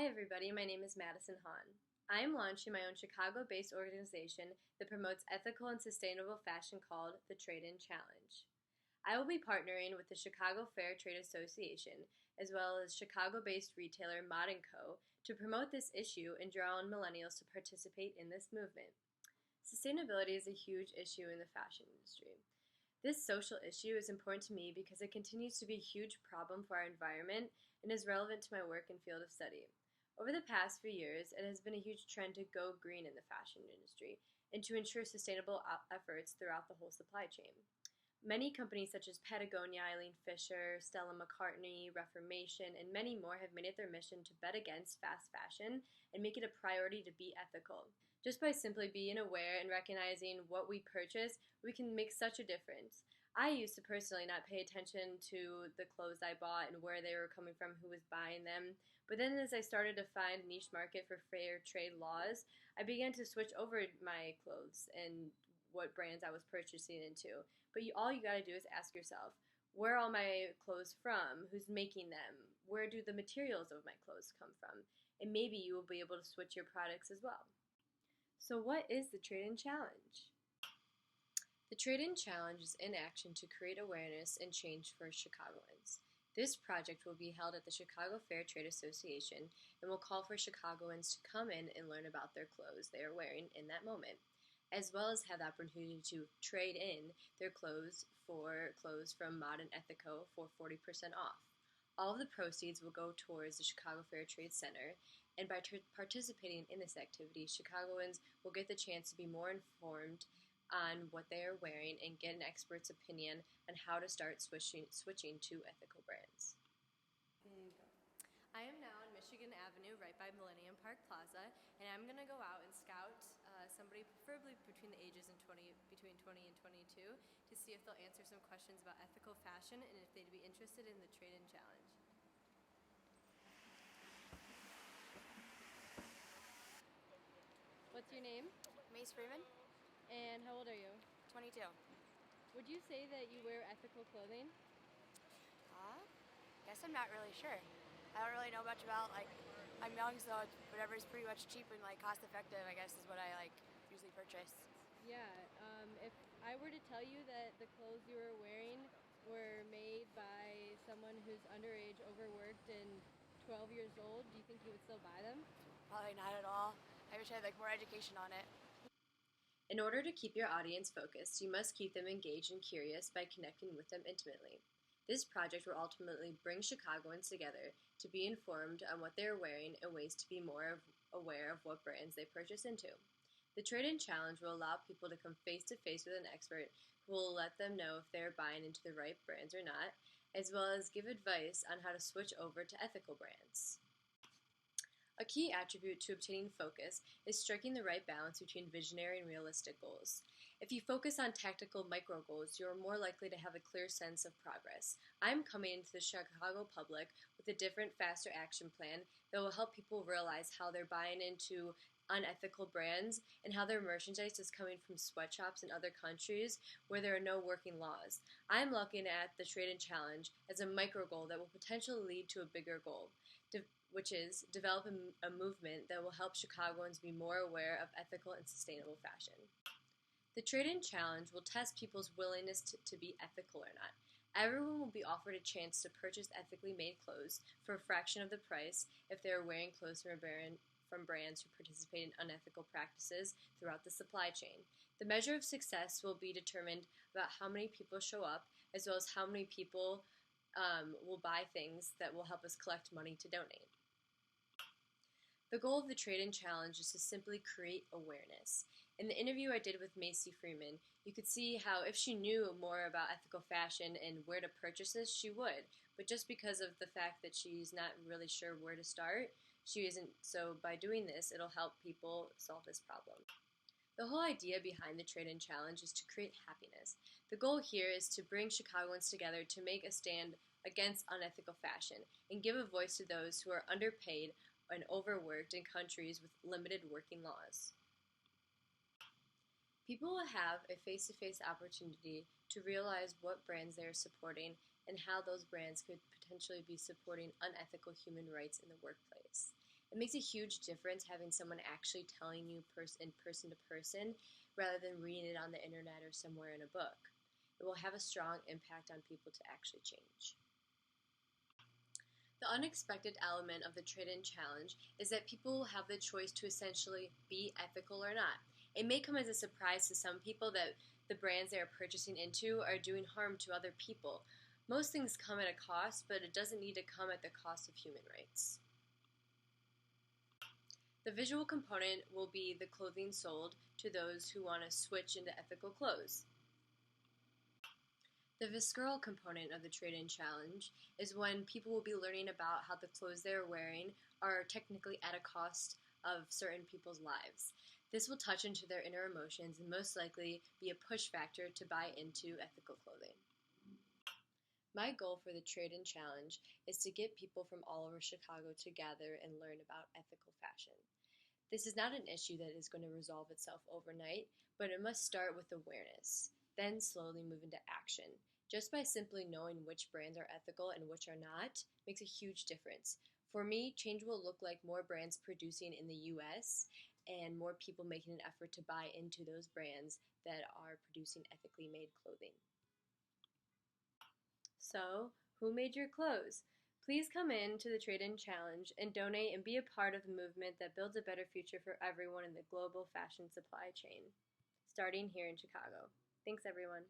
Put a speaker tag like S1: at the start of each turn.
S1: Hi everybody, my name is Madison Hahn. I am launching my own Chicago-based organization that promotes ethical and sustainable fashion called the Trade-In Challenge. I will be partnering with the Chicago Fair Trade Association as well as Chicago-based retailer Mod & Co. to promote this issue and draw on millennials to participate in this movement. Sustainability is a huge issue in the fashion industry. This social issue is important to me because it continues to be a huge problem for our environment and is relevant to my work and field of study. Over the past few years, it has been a huge trend to go green in the fashion industry and to ensure sustainable efforts throughout the whole supply chain. Many companies such as Patagonia, Eileen Fisher, Stella McCartney, Reformation, and many more have made it their mission to bet against fast fashion and make it a priority to be ethical. Just by simply being aware and recognizing what we purchase, we can make such a difference. I used to personally not pay attention to the clothes I bought and where they were coming from, who was buying them. But then as I started to find a niche market for fair trade laws, I began to switch over my clothes and what brands I was purchasing into. But all you gotta do is ask yourself, where are all my clothes from? Who's making them? Where do the materials of my clothes come from? And maybe you will be able to switch your products as well. So what is the Trade-In Challenge? The Trade-In Challenge is in action to create awareness and change for Chicagoans. This project will be held at the Chicago Fair Trade Association and will call for Chicagoans to come in and learn about their clothes they are wearing in that moment, as well as have the opportunity to trade in their clothes for clothes from Mod and Ethico for 40% off. All of the proceeds will go towards the Chicago Fair Trade Center, and by participating in this activity, Chicagoans will get the chance to be more informed on what they are wearing and get an expert's opinion on how to start switching to ethical brands. I am now on Michigan Avenue, right by Millennium Park Plaza, and I'm going to go out and scout somebody preferably between the ages of between 20 and 22 to see if they'll answer some questions about ethical fashion and if they'd be interested in the Trade-In Challenge. What's your name?
S2: Mace Freeman,
S1: And how old are you?
S2: 22.
S1: Would you say that you wear ethical clothing?
S2: Guess I'm not really sure. I don't really know much about, I'm young, so whatever's pretty much cheap and cost effective, I guess, is what I usually purchase.
S1: Yeah, if I were to tell you that the clothes you were wearing were made by someone who's underage, overworked, and 12 years old, do you think you would still buy them?
S2: Probably not at all. I wish I had more education on it.
S1: In order to keep your audience focused, you must keep them engaged and curious by connecting with them intimately. This project will ultimately bring Chicagoans together to be informed on what they are wearing and ways to be more aware of what brands they purchase into. The Trade-In Challenge will allow people to come face to face with an expert who will let them know if they are buying into the right brands or not, as well as give advice on how to switch over to ethical brands. A key attribute to obtaining focus is striking the right balance between visionary and realistic goals. If you focus on tactical micro goals, you are more likely to have a clear sense of progress. I'm coming into the Chicago public with a different, faster action plan that will help people realize how they're buying into unethical brands and how their merchandise is coming from sweatshops in other countries where there are no working laws. I'm looking at the Trade-In Challenge as a micro goal that will potentially lead to a bigger goal, which is develop a movement that will help Chicagoans be more aware of ethical and sustainable fashion. The Trade-In Challenge will test people's willingness to be ethical or not. Everyone will be offered a chance to purchase ethically made clothes for a fraction of the price if they are wearing clothes from brands who participate in unethical practices throughout the supply chain. The measure of success will be determined about how many people show up, as well as how many people will buy things that will help us collect money to donate. The goal of the Trade-In Challenge is to simply create awareness. In the interview I did with Macy Freeman, you could see how if she knew more about ethical fashion and where to purchase this, she would. But just because of the fact that she's not really sure where to start, she isn't. So by doing this, it'll help people solve this problem. The whole idea behind the Trade-In Challenge is to create happiness. The goal here is to bring Chicagoans together to make a stand against unethical fashion and give a voice to those who are underpaid and overworked in countries with limited working laws. People will have a face-to-face opportunity to realize what brands they are supporting and how those brands could potentially be supporting unethical human rights in the workplace. It makes a huge difference having someone actually telling you in person to person rather than reading it on the internet or somewhere in a book. It will have a strong impact on people to actually change. The unexpected element of the trade-in challenge is that people will have the choice to essentially be ethical or not. It may come as a surprise to some people that the brands they are purchasing into are doing harm to other people. Most things come at a cost, but it doesn't need to come at the cost of human rights. The visual component will be the clothing sold to those who want to switch into ethical clothes. The visceral component of the trade-in challenge is when people will be learning about how the clothes they're wearing are technically at a cost of certain people's lives. This will touch into their inner emotions and most likely be a push factor to buy into ethical clothing. My goal for the trade-in challenge is to get people from all over Chicago to gather and learn about ethical fashion. This is not an issue that is going to resolve itself overnight, but it must start with awareness, then slowly move into action. Just by simply knowing which brands are ethical and which are not makes a huge difference. For me, change will look like more brands producing in the US and more people making an effort to buy into those brands that are producing ethically made clothing. So, who made your clothes? Please come in to the Trade-In Challenge and donate and be a part of the movement that builds a better future for everyone in the global fashion supply chain, starting here in Chicago. Thanks, everyone.